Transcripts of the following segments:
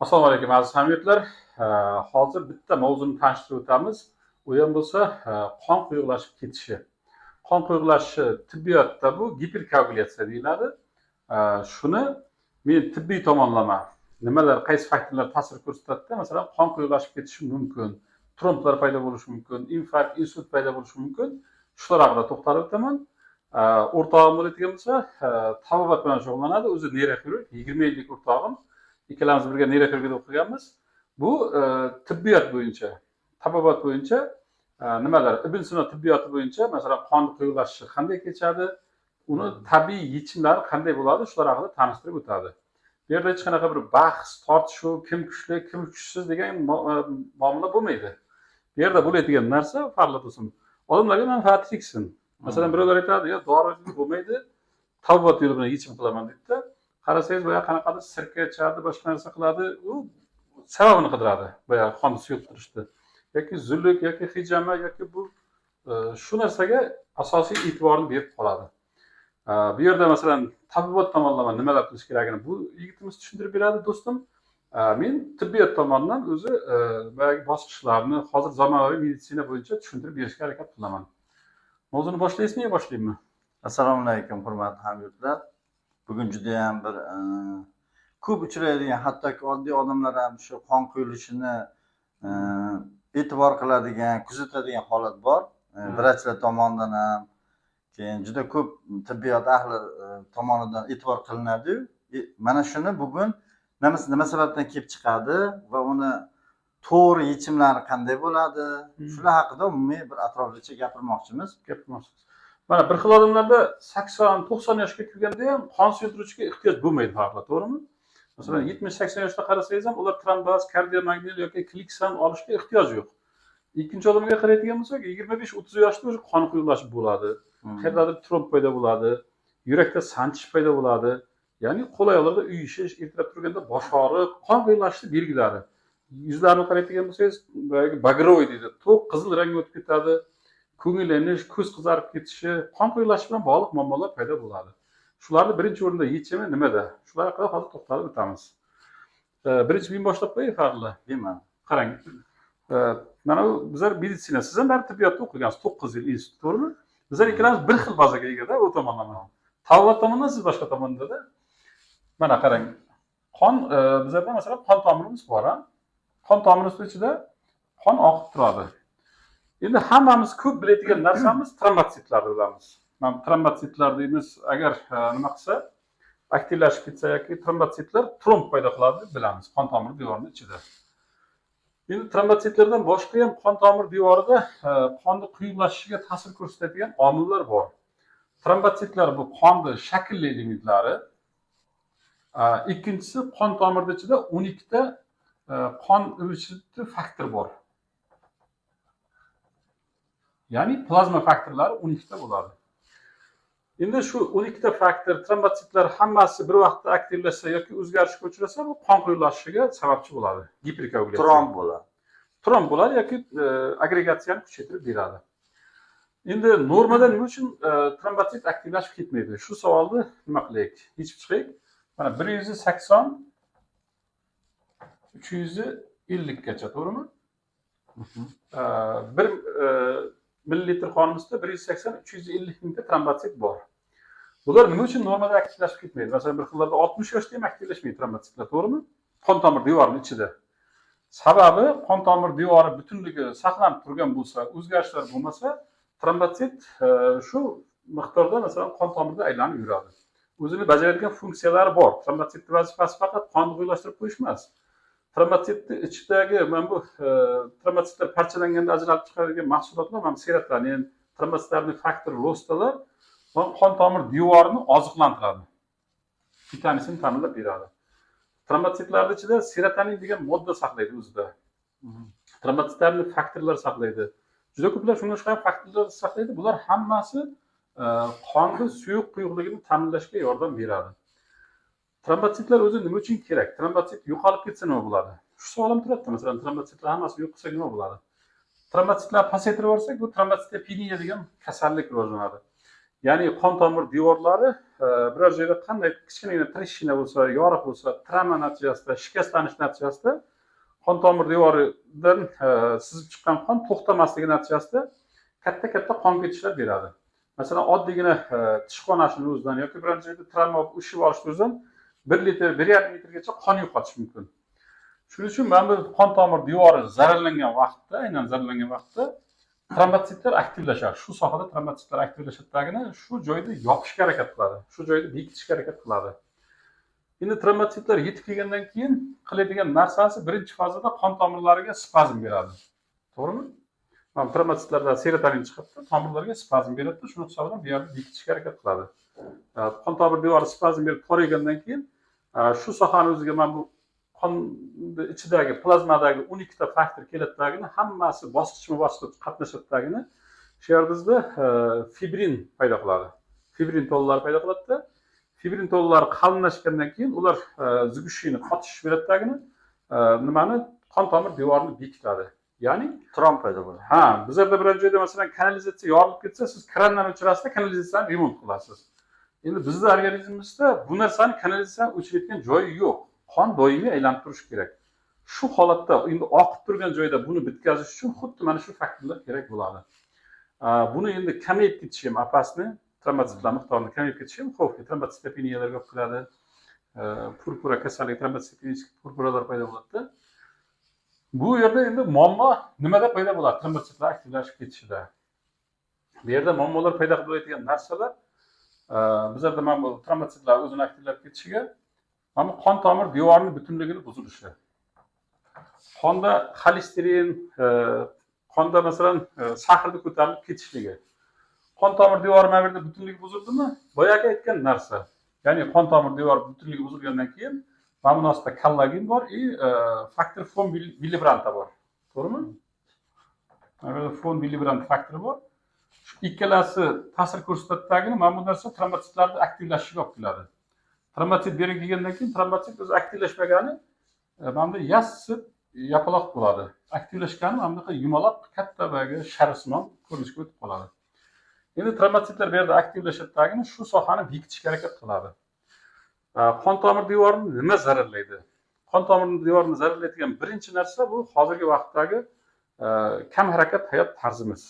Assalomu alaykum aziz hamyurtlar. Hozir bitta mavzuni tanishtirib o'tamiz. U ham bo'lsa qon quyuqlashib ketishi. Qon quyuqlashishi tibbiyotda bu giperkoagulyatsiya deyiladi. Shuni men tibbiy tomonlama nimalar, qaysi faktorlar ta'sir ko'rsatadi? Masalan, qon quyuqlashib ketishi mumkin, tromblar paydo bo'lishi mumkin, infarkt, insult paydo bo'lishi mumkin. Shular haqida to'xtalib o'taman. O'rtog'im bo'ladigan bo'lsa, tabobat bilan shug'ullanadi. O'zi neyroxirurg, 20 yillik o'rtog'im. Ikkalamiz birga neyroxirurgiyada o'qiganmiz. Bu tibbiyot bo'yicha, tabobat bo'yicha nimalar, Ibn Sino tibbiyoti bo'yicha, masalan, qon quyuqlashishi qanday kechadi, uni tabiiy yechimlari qanday bo'ladi, shular haqida tanishtirib o'tadi. Bu yerda hech qanaqa bir bahs, tortishuv, kim kuchli, kim kuchsiz degan muomala bo'lmaydi. Bu yerda bo'ladigan narsa, farqli bo'lsin, odamlarga manfaati tegsin. Masalan, birovlar aytadi, "Yo, dori bo'lmaydi, tabobat yo'li bilan yechim qilaman" deydi. Qarasangiz, boya qanaqadir sirka ichadi, boshqa narsa qiladi, u sababini qidiradi. Boya qonni suyultirishdi. Yoki zuluk, yoki hijama, yoki bu shu narsaga asosiy e'tiborni berib qoladi. Bu yerda masalan, tabobat tomonlama nimalar qilish kerakligini bu yigitimiz tushuntirib beradi, do'stim. Men tibbiyot tomonidan o'zi boyagi bosqichlarni hozir zamonaviy meditsina bo'yicha tushuntirib berishga harakat qilaman. Mavzuni boshlaysizmi yo boshlaymanmi? Assalomu alaykum, hurmatli hamyurtlar. Bugun juda ham bir ko'p uchraydigan, hattoki oddiy odamlar ham shu qon quyilishini e'tibor qiladigan, kuzatadigan holat bor. Vrachlar tomonidan ham, keyin juda ko'p tibbiyot ahli tomonidan e'tibor qilinadi. Mana shuni bugun nima sababdan kelib chiqadi va uni to'g'ri yechimlari qanday bo'ladi, shular haqida umumiy bir atroflicha gapirmoqchimiz. Mana bir xil odamlarda 80-90 yoshga kirganda ham qon suyultiruvchiga ehtiyoj bo'lmaydi, farqli, to'g'rimi? Masalan, 70-80 yoshda qarasangiz ham ular trombaz, kardiomagnit yoki kliksan olishga ehtiyoj yo'q. Ikkinchi odamga qaraydigan bo'lsak, 25-30 yoshda o'sha qon quyuqlashib bo'ladi. Qayerdadir tromb paydo bo'ladi, yurakda sanchish paydo bo'ladi. Ya'ni qo'l oyoqlarda uyushish, ertalab turganda bosh og'riq, qon quyuqlashishi belgilari. Yuzlarni qaraydigan bo'lsangiz, bagrovoy deydi, to'q qizil rangga o'tib ketadi. Ko'ngillanish, ko'z qizarib ketishi, qon quyuqlashi bilan bog'liq muammolar paydo bo'ladi. Shularni birinchi o'rinda yechimi nimada? Shular haqida hozir to'xtalib o'tamiz. Birinchi men boshlab qo'yay, farqli. Deyman. Qarang. Mana bu bizlar meditsina, siz ham tibbiyotda o'qigansiz, 9 yil institut, to'g'rimi? Bizlar ikkalamiz bir xil bazaga ega-da, u tomonlama. Tabobat tomondan, siz boshqa tomonda-da. Mana qarang. Qon bizlarda masalan qon tomirimiz bor, ha? Qon tomirimiz ichida qon oqib turadi. Endi hammamiz ko'p biladigan narsamiz trombotsitlarni bilamiz. Mana trombotsitlar deymiz, agar nima qilsa, aktivlashib ketsa yoki trombotsitlar tromb paydo qiladi deb bilamiz qon tomir devorining ichida. Endi trombotsitlardan boshqa ham qon tomir devorida qonni quyuqlashishiga ta'sir ko'rsatadigan omillar bor. Trombotsitlar bu qonni shaklli elementlari. Ikkinchisi, qon tomirning ichida 12 ta qon ivishtiruvchi faktor bor. Ya'ni plazma faktorlari 12 ta bo'ladi. Endi shu 12 ta faktor, trombotsitlar hammasi bir vaqtda aktivlashsa yoki o'zgarishga uchrasa, bu qon quyuqlashishiga sababchi bo'ladi. Giperkoagulyatsiya. Tromb bo'ladi. Tromb bo'ladi yoki agregatsiyani kuchaytirib beradi. Endi normada nima uchun trombotsit aktivlashib ketmaydi? Shu savolni nima qilaylik? Yechib chiqaylik. Mana 180 350 gacha, to'g'rimi? Bir millilitr qonimizda 180-350 mingta trombotsit bor. Bular nima uchun normada aktivlashib ketmaydi? Masalan, bir xillarda 60 yoshda ham aktivlashmaydi trombotitlar, to'g'rimi? Qon tomir devorining ichida. Sababi qon tomir devori butunligi saqlanib turgan bo'lsa, o'zgarishlar bo'lmasa, trombotsit shu miqdorda masalan qon tomirda aylanib yuradi. O'zini bajaradigan funksiyalari bor. Trombotsitning vazifasi faqat qonni quyuqlashtirib qo'yish emas. Trombotsitning ichidagi mana bu trombotsitlar parchalanganda ajralib chiqadigan mahsulotlar, mana serotonin, trombotsitlarning faktor rostalar qon tomir devorini oziqlantiradi. Vitaminni ta'minlab beradi. Trombotsitlarning ichida serotonin degan modda saqlaydi o'zida. Trombotsitlarning faktorlar saqlaydi. Juda ko'plar shunga o'xshagan faktorlar saqlaydi. Bular hammasi qonni suyuq quyuqligini ta'minlashga yordam beradi. Trombotsitlar o'zi nima uchun kerak? Trombotsit yo'qolib ketsa nima bo'ladi? Shu savol ham turadi. Masalan, trombotsitlar hammasi yo'q qilsa nima bo'ladi? Trombotsitlar pasaytirib yuborsak, bu trombotitopeniya degan kasallik rivojlanadi. Ya'ni qon tomir devorlari biror joyda qanday kichkina treshina bo'lsa, yoriq bo'lsa, travma natijasida, shikastlanish natijasida qon tomir devoridan sizib chiqqan qon to'xtamasligi natijasida katta qon ketishlar beradi. Masalan, oddiygina tish qonashini o'zidan yoki biron joyda travma ushib olishni o'zidan 1 litr, 1,5 litrgacha qon yo'qotish mumkin. Shuning uchun mana bu qon tomir devori zararlangan vaqtda trombotsitlar aktivlashadi. Shu sohada trombotsitlar aktivlashdagina shu joyda yopishga harakat qiladi. Shu joyda bekitishga harakat qiladi. Endi trombotsitlar yetib kelgandan keyin qiladigan narsasi birinchi fazada qon tomirlariga spazm beradi. To'g'rimi? Mana trombotsitlarda serotonin chiqadi, tomirlarga spazm beradi, shuni hisobidan bu yerda bekitishga harakat qiladi. Qon tomir devori spazm berib toraygandan keyin shu sohani o'ziga mana bu qon ichidagi plazmadagi 12 ta faktor keladidagini hammasi bosqichma-bosqich qatnashadidagini shu yerda bizda fibrin paydo qiladi. Fibrin to'lqinlari paydo qiladi-da, fibrin to'lqinlari qalinlashgandan keyin ular zigushini qotish beradidagini nimani qon tomir devorini bekitadi. Ya'ni tromb paydo bo'ladi. Ha, bizlarda biror joyda masalan kanalizatsiya yorilib ketsa, siz krandan o'chirasiz, kanalizatsiyani remont qilasiz. Endi bizning organizmimizda bu narsani kanalizatsiyani o'chirayotgan joyi yo'q. Qon doimiy aylanib turishi kerak. Shu holatda endi oqib turgan joyda buni bitkazish uchun xuddi mana shu faktorlar kerak bo'ladi. Buni endi kamayib ketishi ham opasni, trombotsitlar miqdorini kamayib ketishi ham xavfli. Trombotsitopeniyalarga olib keladi. Purpura kasalligi, trombotsitopenik purpuralar paydo bo'ladi. Bu yerda endi muammo nimada paydo bo'ladi? Trombotsitlar aktivlashib ketishida. Bu yerda muammolar paydo qiladigan narsalar bizlarda mana bu trombotsitlar o'zini aktivlab ketishiga mana qon tomir devorining butunligini buzilishi. Qonda xolesterin, qonda masalan sahrni ko'tarilib ketishligi. Qon tomir devori mana bu yerda butunligi buzildimi? Boyagi aytgan narsa. Ya'ni qon tomir devori butunligi buzilgandan keyin mana bu narsa kollagen bor, faktor von Willebrand bor. To'g'rimi? Mana bu von Willebrand faktori bor. Shu ikkalasi ta'sir ko'rsatadidagini mana bu narsa trombotsitlarning aktivlashishiga olib keladi. Trombotsit berib kelgandan keyin trombotsit o'zi aktivlashmagani mana bu yassib yapaloq bo'ladi. Aktivlashgani mana bunaqa yumaloq katta bagi sharsimon ko'rinishga o'tib qoladi. Endi trombotsitlar bu yerda aktivlashadidagini shu sohani bekitishga harakat qiladi. Qon tomir devorini nima zararlaydi? Qon tomir devorini zararlaydigan birinchi narsa bu hozirgi vaqtdagi kam harakat hayot tarzimiz.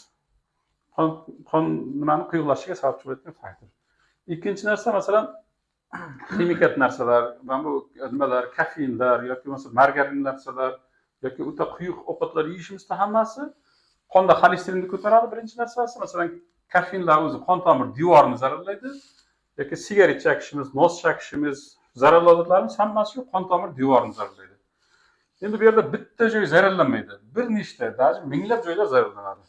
Qon nimani quyuqlashiga sababchi bo'ladigan faktor. Ikkinchi narsa masalan ximikat narsalar, mana bu nimalar, kofeinlar yoki bo'lmasa margarin narsalar yoki o'ta quyuq ovqatlar yeyishimizda hammasi qonda xolesterinni ko'taradi. Birinchi narsasi masalan kofeinlar o'zi qon tomir devorini zararlaydi yoki sigaret chekishimiz, nos chekishimiz, zararli odatlarimiz hammasi qon tomir devorini zararlaydi. Endi bu yerda bitta joy zararlanmaydi. Bir nechta, даже minglab joylar zararlanadi.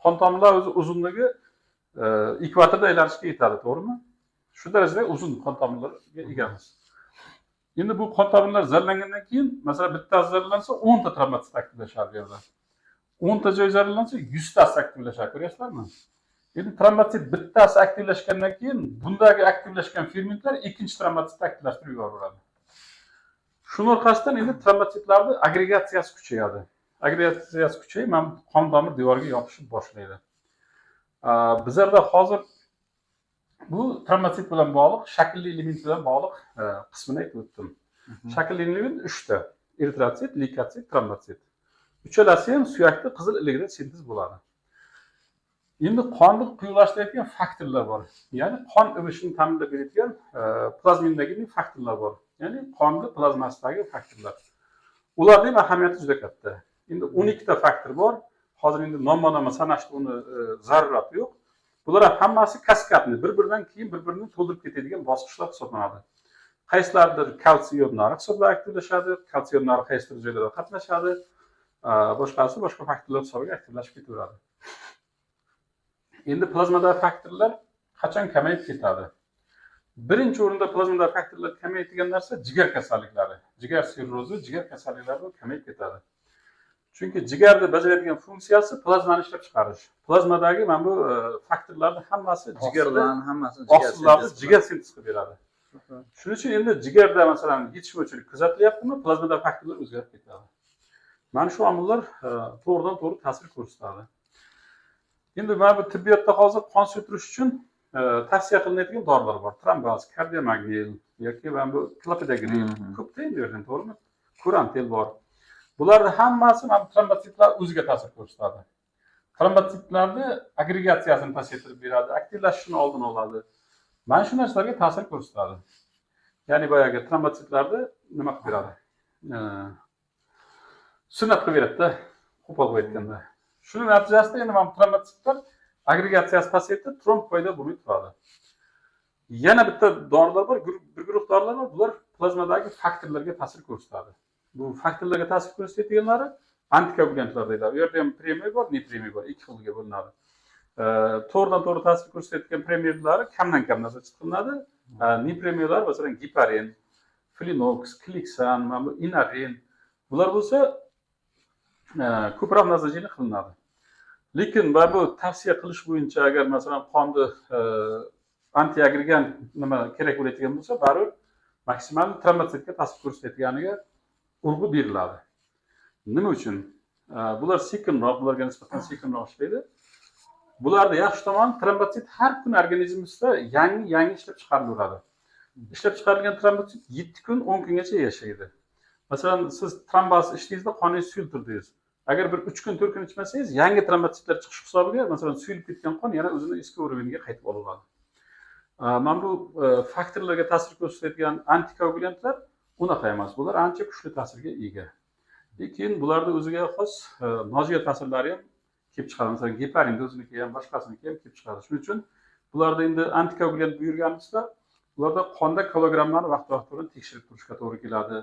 Qon tomirlar o'zi uzunligi ekvatorda aylanishga yetadi, to'g'rimi? Shu darajada uzun qon tomirlarga egamiz. Endi bu qon tomirlar zararlangandan keyin, masalan, bittasi zararlansa 10 ta trombotsit aktivlashadi bu yerda. 10 ta joy zararlansa 100 tasi aktivlashadi, ko'ryapsizlarmi? Endi trombotsit bittasi aktivlashgandan keyin bundagi aktivlashgan fermentlar ikkinchi trombotsitni aktivlashtirib yuboradi. Shuning orqasidan endi trombotsitlarning agregatsiyasi kuchayadi. Agregatsiyasi kuchayib, mana qon tomir devoriga yopishib boshlaydi. Bizlarda hozir bu trombotsit bilan bog'liq, shaklli element bilan bog'liq qismini aytib o'tdim. Shaklli element 3 ta: eritrotsit, leykotsit, trombotsit. Uchalasi ham suyakli qizil iligida sintez bo'ladi. Endi qonni quyuqlashtiradigan faktorlar bor. Ya'ni qon emishini ta'minlab beradigan plazmindagi faktorlar bor. Ya'ni qonni plazmasidagi faktorlar. Ularning ahamiyati juda katta. Endi 12 ta faktor bor. Hozir endi nomma-nomma sanashda uni zarurati yo'q. Bular hammasi kaskadli, bir-biridan keyin bir-birini to'ldirib ketadigan bosqichlar hisoblanadi. Qaysilardir kalsiy ionlari hisobiga aktivlashadi, kalsiy ionlari qaysidir joylarda qatnashadi, boshqasi boshqa faktorlar hisobiga aktivlashib ketaveradi. Endi plazmadagi faktorlar qachon kamayib ketadi? Birinchi o'rinda plazmadagi faktorlar kamayadigan narsa jigar kasalliklari, jigar sirrozi, jigar kasalliklari kamayib ketadi. Chunki jigarda bajaradigan funksiyasi plazmani ishlab chiqarish. Plazmadagi mana bu faktorlarning hammasi jigardan, oqsillarni jigar sintez qilib beradi. Shuning uchun endi jigarda masalan yetishmovchilik kuzatilyaptimi, plazmadagi faktorlar o'zgarib ketadi. Mana shu omillar to'g'ridan-to'g'ri ta'sir ko'rsatadi. Endi mana bu tibbiyotda hozir qon suyuntirish uchun tavsiya qilinadigan dorilar bor. Trombaz, kardiomagnil yoki mana bu klopidogrel. Ko'pda endi yerdan, to'g'rimi? Kurantel bor. Bularning hammasi mana bu trombotsitlar o'ziga ta'sir ko'rsatadi. Trombotsitlarni agregatsiyasini pasaytirib beradi, aktivlashishini oldini oladi. Mana shu narsalarga ta'sir ko'rsatadi. Ya'ni boyagi trombotsitlarni nima qilib beradi? Sinab qilib beradi-da, qo'pol qilib aytganda. Shuning natijasida endi mana trombotsitlar agregatsiyasi pasayib, tromb paydo bo'lib turadi. Yana bitta dorilar bor, bir guruh dorilar bor. Bular plazmadagi faktorlarga ta'sir ko'rsatadi. Bu faktorlarga ta'sir ko'rsatadiganlari antikoagulantlar deyiladi. U yerda ham premiya bor, nepremiya bor, ikki xilga bo'linadi. To'g'ridan-to'g'ri ta'sir ko'rsatadigan premiyalar kamdan-kam nazarda tutiladi. Nepremiyalar masalan giparin, flinox, kliksan, mana bu inarin. Bular bo'lsa ko'proq nazarda qilinadi. Lekin bu tavsiya qilish bo'yicha agar masalan qonni antiagregant nima kerak bo'ladigan bo'lsa, baribir maksimal trombotsitga ta'sir ko'rsatadiganiga urg'u beriladi. Nima uchun? Bular sekinroq, bularga nisbatan sekinroq ishlaydi. Bularda yaxshi tomoni trombotsit har kuni organizmimizda yangi ishlab chiqarilaveradi. Ishlab chiqarilgan trombotsit 7 kun, 10 kungacha yashaydi. Masalan, siz tromboz ichdingizda qoningiz suyulib turdingiz. Agar bir 3 kun, 4 kun ichmasangiz, yangi trombotsitlar chiqish hisobiga, masalan, suyulib ketgan qon yana o'zini eski o'rniga qaytib oladi. Mana bu faktorlarga ta'sir ko'rsatadigan antikoagulantlar unaqa emas. Bular ancha kuchli ta'sirga ega. Lekin bularda o'ziga xos nojo'ya ta'sirlari ham kelib chiqadi. Masalan, geparinda o'ziniki ham, boshqasiniki ham kelib chiqadi. Shuning uchun bularda endi antikoagulant buyurganimizda, ularda qonda kilogrammani vaqt-vaqt bilan tekshirib turishga to'g'ri keladi.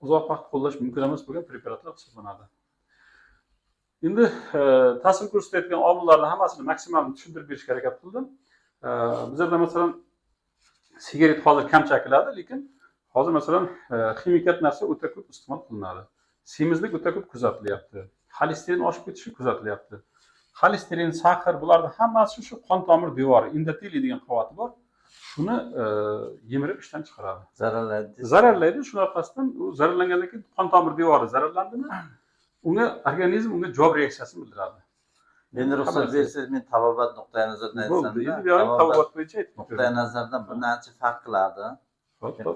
Uzoq vaqt qo'llash mumkin emas bo'lgan preparatlar hisoblanadi. Endi ta'sir ko'rsatadigan omillarning hammasini maksimal tushuntirib berishga harakat qildim. Bizda masalan sigaret hozir kam chekiladi, lekin hozir masalan ximikat narsa o'ta ko'p iste'mol qilinadi. Semizlik o'ta ko'p kuzatilyapti. Xolesterin oshib ketishi kuzatilyapti. Xolesterin, sahar bularning hammasi shu qon tomir devori, endoteliy degan qavati bor. Shuni yemirib ishdan chiqaradi. Zararlaydi. Shuning orqasidan u zararlangandan keyin qon tomir devori zararlandimi, organizm unga javob reaksiyasini bildiradi. Endi ruxsat bersangiz, men tabobat nuqtai nazaridan aytsam. Bo'ldi. Endi tabobat bo'yicha aytib nuqtai nazardan bir narsa farq qiladi.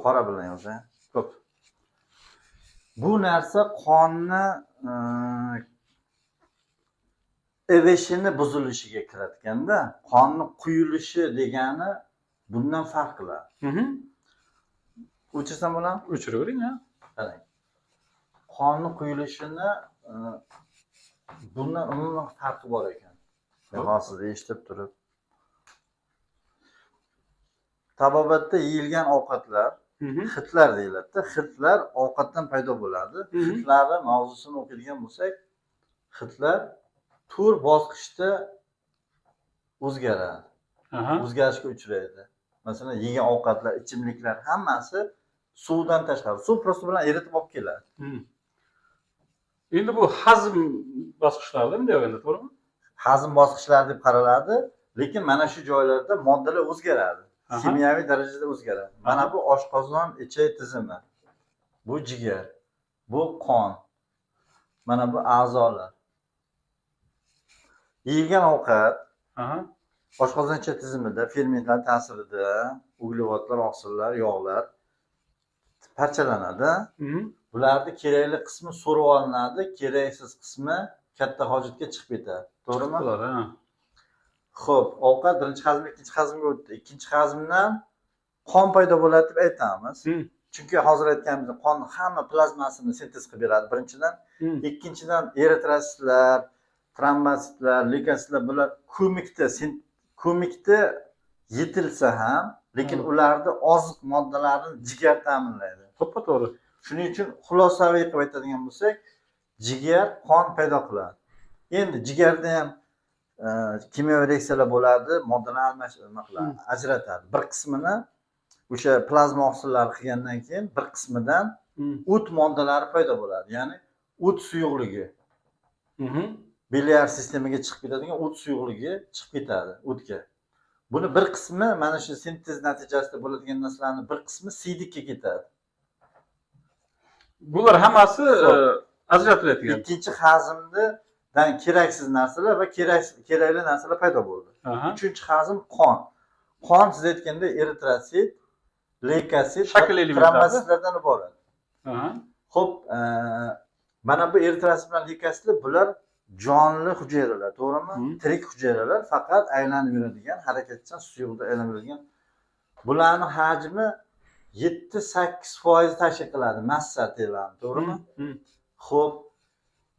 Qora bilan yozing. Xo'p. Bu narsa qonni evishini buzilishiga kiratganda, qonni quyilishi degani bundan farq qiladi. O'chirsam bo'ladimi? O'chiravering, ha. Qarang. Qonni quyilishini bundan umuman farqi bor ekan. Men hozir eshitib turib. Tabobatda yeyilgan ovqatlar, hidlar deyiladi. Hidlar ovqatdan paydo bo'ladi. Hidlarning mavzusini o'qiydigan bo'lsak, hidlar 4 bosqichda o'zgaradi. O'zgarishga uchraydi. Masalan, yegan ovqatlar, ichimliklar hammasi suvdan tashqari, suv prosta bilan eritib olib keladi. Endi bu hazm bosqichlari deyapti, to'g'rimi? Hazm bosqichlari deb qaraladi, lekin mana shu joylarda moddalar o'zgaradi. Kimyoviy darajada o'zgaradi. Mana bu oshqozon ichi tizimi. Bu jigar, bu qon. Mana bu a'zolar. Yeyilgan ovqat oshqozon ichi tizimida fermentlar ta'sirida uglevodlar, oqsillar, yog'lar parchalanadi. Bularning kerakli qismi so'rib olinadi, keraksiz qismi katta hojatga chiqib ketadi. To'g'rimi? Xo'p, ovqat birinchi hazm, ikkinchi hazmga o'tdi. Ikkinchi hazmdan qon paydo bo'ladi deb aytamiz. Chunki hozir aytganimizdek, qon hamma plazmasini sintez qilib beradi birinchidan. Ikkinchidan eritrositlar, trombositlar, leykositlar bular ko'mikda yetilsa ham, lekin ularni oziq moddalarini jigar ta'minlaydi. To'ppa-to'g'ri. Shuning uchun xulosaviy qilib aytadigan bo'lsak, jigar qon paydo qiladi. Endi jigarda ham kimyoviy reaksiyalar bo'ladi, moddalarni ajratadi. Bir qismini o'sha plazma oqsillari qilgandan keyin bir qismidan o't moddalari paydo bo'ladi. Ya'ni o't suyuqligi. Biliar sistemaga chiqib ketadigan o't suyuqligi chiqib ketadi o'tga. Buni bir qismi mana shu sintez natijasida bo'ladigan narsalarning bir qismi siydikka ketadi. Bular hammasi ajratiladigan. Ikkinchi hazmdan keraksiz narsalar va kerakli narsalar paydo bo'ldi. Uchinchi hazm qon. qon siz aytganda eritrosit, leykosit, Shakl elementlari. trombositlardan iborat. Aha. Xo'p, mana bu eritrosit bilan leykositlar bular jonli hujayralar, to'g'rimi? Tirik hujayralar, faqat aylanib yuradigan, harakatchan suyuqda aylanib yuradigan. Bularning hajmi 7-8% tashkil qiladi massa telani, to'g'rimi? Xo'p,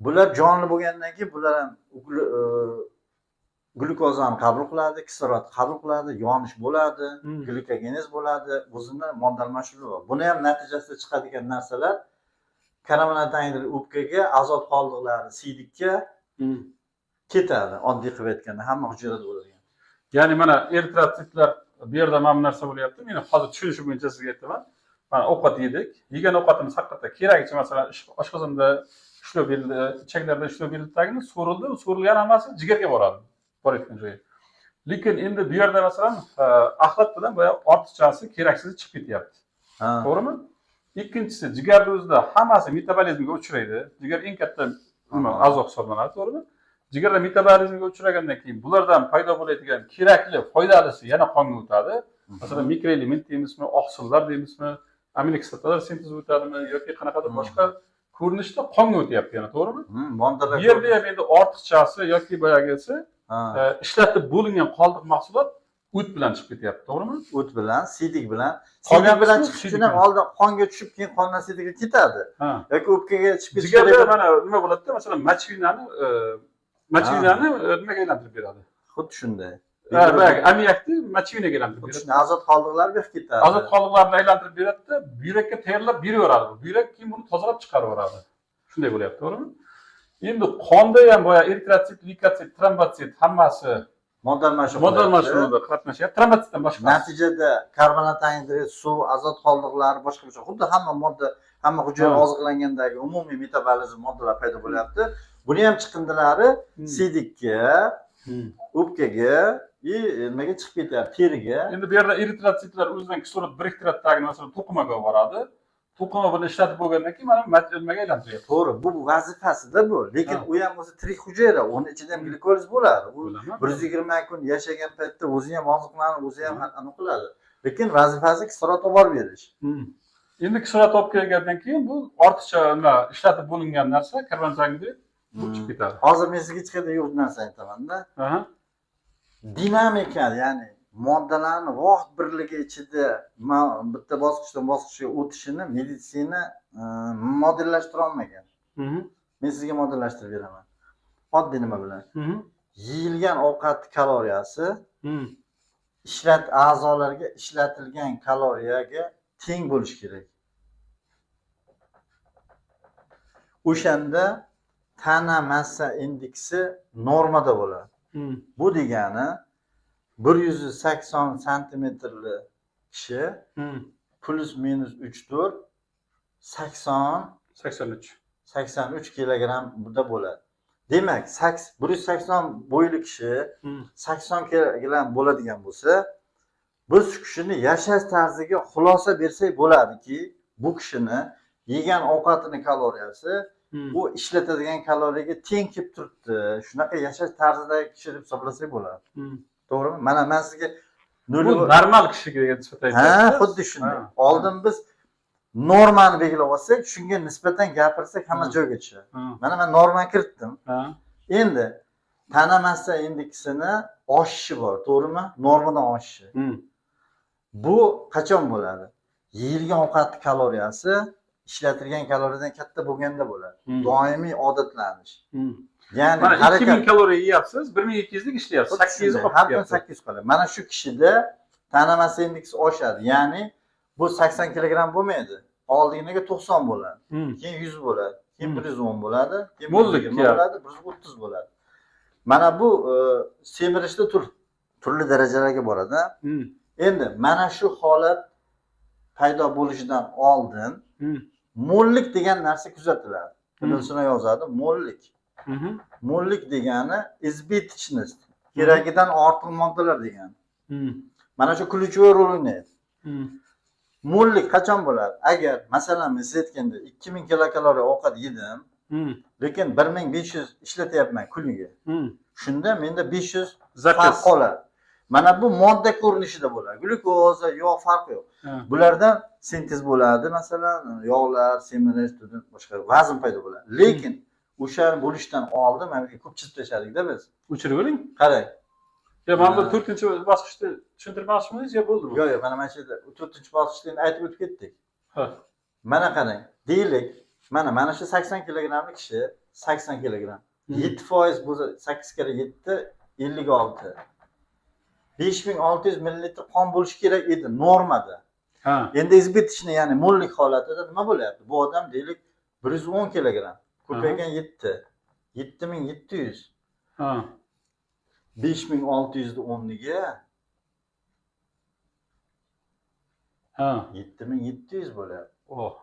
bular jonli bo'lgandan keyin bular ham glyukozani qabul qiladi, kislorod qabul qiladi, yonish bo'ladi, glikogenez bo'ladi, o'zini modda almashinuvi bor. Buni ham natijasida chiqadigan narsalar karbonat o'pkaga, azot qoldiqlari siydikka ketadi. Oddiy qilib aytganda hamma hujayrada bo'ladigan. Ya'ni mana eritrotsitlar bu yerda mana bu narsa bo'lyapti. Men hozir tushunish bo'yicha sizga aytaman. Mana ovqat yedik. Yegan ovqatimiz haqiqatda keragicha masalan oshqozonda ishlov berildi, ichaklarda ishlov berildidagini so'rildi, so'rilgan hammasi jigarga boradi. Borayotgan joyi. Lekin endi bu yerda masalan axlat bilan boya ortiqchasi keraksiz chiqib ketyapti. To'g'rimi? Ikkinchisi jigarning o'zida hammasi metabolizmga uchraydi. Jigar eng katta nima a'zo hisoblanadi, to'g'rimi? Jigarda metabolizmga uchragandan keyin bulardan paydo bo'ladigan kerakli, foydalisi yana qonga o'tadi. Masalan, mikroelement deymizmi, oqsillar deymizmi, aminokislotalar sintezi o'tadimi yoki qanaqadir boshqa ko'rinishda qonga o'tyapti yana, to'g'rimi? Moddalar. Bu yerda ham endi ortiqchasi yoki boyagisi ishlatib bo'lingan qoldiq mahsulot o't bilan chiqib ketyapti, to'g'rimi? O't bilan, siydik bilan. Siydik bilan chiqishdan ham oldin qonga tushib, keyin qondan siydikka ketadi. Yoki o'pkaga chiqib ketishi kerak. Jigarda mana nima bo'ladi-da, masalan, mochvinani nimaga aylantirib beradi? Xuddi shunday. Amiyakni mochvinaga aylantirib beradi. Shunday azot qoldiqlari bu yoqqa ketadi. Azot qoldiqlarini aylantirib beradi-da, buyrakka tayyorlab beraveradi. Buyrak keyin buni tozalab chiqaraveradi. Shunday bo'lyapti, to'g'rimi? Endi qonda ham boya eritrotsit, leykotsit, trombotsit hammasi modda almashinuvida qatnashyapti. Trombotsitdan boshqa. Natijada karbonat angidrid, suv, azot qoldiqlari boshqa xuddi hamma modda, hamma hujayra oziqlangandagi umumiy metabolizm moddalar paydo bo'lyapti. Buni ham chiqindilari siydikka, o'pkaga, nimaga chiqib ketyapti, teriga. Endi bu yerda eritrotsitlar o'zidan kislorod biriktiradidagi masalan to'qimaga boradi. To'qima buni ishlatib bo'lgandan keyin mana nimaga aylantiryapti. To'g'ri, bu vazifasida bu. Lekin u ham o'zi tirik hujayra, uni ichida ham glikoliz bo'ladi. U 120 kun yashagan paytda o'zi ham oziqlanib, o'zi ham aniq qiladi. Lekin vazifasi kislorod olib berish. Endi kislorod olib kelgandan keyin bu ortiqcha nima ishlatib bo'lingan narsa karbonat angidrid chiqib ketadi. Hozir men sizga hech qanday yo'q narsa aytaman-da. Dinamika, ya'ni moddalarni vaqt birligi ichida bitta bosqichdan bosqichga o'tishini meditsina modellashtira olmagan. Men sizga modellashtirib beraman. Oddiy nima bilan? Yeyilgan ovqat kaloriyasi a'zolarga ishlatilgan kaloriyaga teng bo'lishi kerak. O'shanda tana massa indeksi normada bo'ladi. Bu degani 180 santimetrli kishi plus minus 3-4 83 kilogrammda bo'ladi. Demak, 180 bo'yli kishi 80 kilogramm bo'ladigan bo'lsa, biz shu kishini yashash tarziga xulosa bersak bo'ladiki, bu kishini yegan ovqatining kaloriyasi bu ishlatadigan kaloriyaga teng kelib turibdi. Shunaqa yashash tarzidagi kishi deb hisoblasak bo'ladi. To'g'rimi? Mana men sizga bu normal kishiga nisbatan aytyapsiz. Xuddi shunday. Oldin biz normani belgilab olsak, shunga nisbatan gapirsak hamma joyga tushadi. Mana men normani kiritdim. Endi tana massa indeksini oshishi bor, to'g'rimi? Normadan oshishi. Bu qachon bo'ladi? Yeyilgan ovqat kaloriyasi ishlatilgan kaloriyadan katta bo'lganda bo'ladi. Doimiy odatlanish. Ya'ni mana 2000 kaloriya yeyapsiz, 1200 lik ishlayapsiz. 800 qolib har kun 800 qoladi. Mana shu kishida tana massa indeksi oshadi. Ya'ni bu 80 kilogramm bo'lmaydi. Oldingiga 90 bo'ladi. Keyin 100 bo'ladi. Keyin 110 bo'ladi. Keyin 120 bo'ladi, 130 bo'ladi. Mana bu semirishda turli darajalarga boradi. Endi mana shu holat paydo bo'lishidan oldin mollik degan narsa kuzatiladi. Buni yozadi, mollik. Mollik degani избыточность, keragidan ortiq moddalar degani. Mana shu ключевой rol o'ynaydi. Mollik qachon bo'ladi? Agar masalan men siz aytganda 2000 kilokaloriya ovqat yedim, lekin 1500 ishlatyapman kuniga. Shunda menda 500 farq qoladi. Mana bu modda ko'rinishida bo'ladi. Glyukoza, yog' farqi yo'q. Ha. Bulardan sintez bo'ladi, masalan, yog'lar, semirish, boshqa vazn paydo bo'ladi. Lekin o'sha bo'lishdan oldin mana bu ko'p chizib tashladikda biz. O'chirib o'ring. Qarang. Ya mana bu 4-bosqichda tushuntirmoqchimisiz yo bo'ldi bu? Yo'q, yo'q, mana mana shu yerda 4-bosqichda aytib o'tib ketdik. Ha. Mana qarang. Deylik, mana shu 80 kilogramlik kishi 80 kilogram. 7% bo'lsa 8 kere 7 56. 5600 ml qon bo'lishi kerak edi normada. Ha. Endi избыточный, ya'ni mo'llik holatida nima bo'lyapti? Bu odam deylik 110 kilogram. Ko'paygan 7. 7700. Ha. 5600 ni o'rniga Ha. 7700 bo'lyapti. Oh.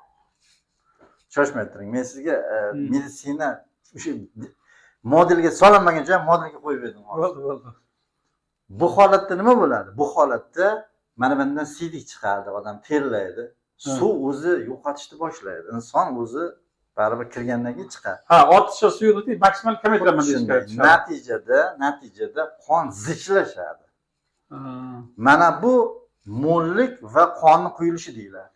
Shoshmay turing. Men sizga meditsina o'sha modelga solinmagan joy modelga qo'yib berdim. Bo'ldi. Bu holatda nima bo'ladi? Bu holatda mana bundan siydik chiqardi, odam terlaydi. Suv o'zi yo'qotishni boshlaydi. Inson o'zi baribir kirgandan keyin chiqadi. Ha, ortiqcha suyuqlikni maksimal kamaytiraman deyishga. Natijada qon zichlashadi. Ha. Mana bu mo'llik va qonning quyilishi deyiladi.